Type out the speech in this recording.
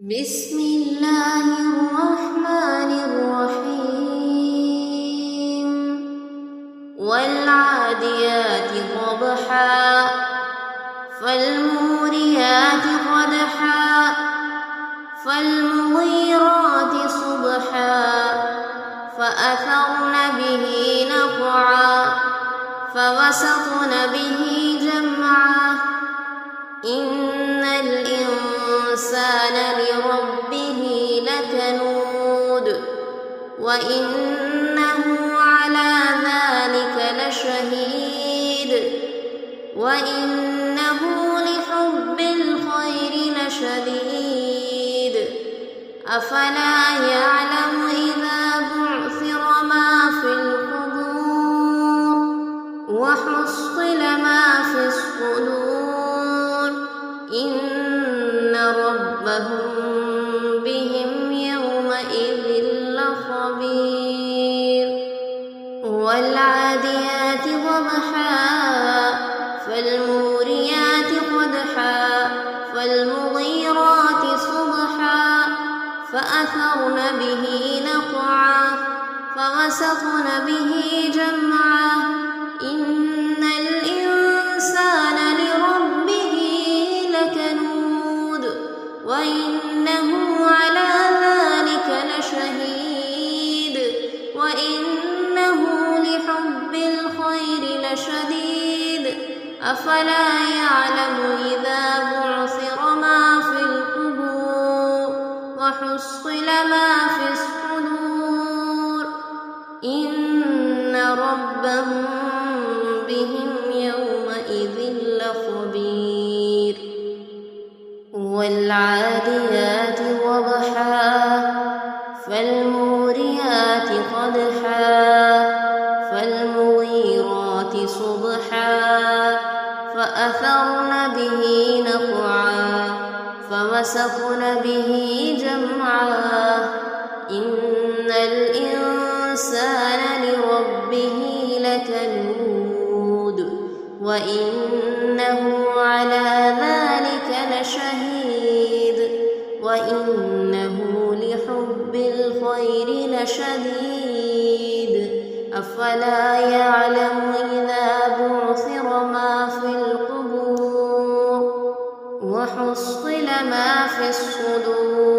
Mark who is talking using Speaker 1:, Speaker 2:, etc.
Speaker 1: بسم الله الرحمن الرحيم والعاديات ضبحا فالموريات قدحا فالمغيرات صبحا فأثرن به نقعا فوسطن به جمعا إن الإنسان لربه لكنود وإنه على ذلك لشهيد وإنه لحب الخير لشديد أفلا يعلم إذا بعثر ما في القبور وحصل ما في الصدور إن ربهم بهم يومئذ لخبير والعاديات ضبحا فالموريات قدحا فالمغيرات صبحا فأثرن به نقعا فوسطن به جمعا إن الإنسان لربه لكنود وإنه على ذلك لشهيد وإنه لحب الخير لشديد أفلا يعلم إذا بعثر ما في القبور وحصل ما في الصدور إن ربهم بهم يومئذ لخبير والعاديات ضبحا فالموريات قدحا فالمغيرات صبحا فأثرن به نقعا فوسطن به جمعا إن الإنسان لربه لكنود وإنه على ذلك لشهيد وإنه لحب الخير لشديد أفلا يعلم إذا بعثر ما في القبور وحصل ما في الصدور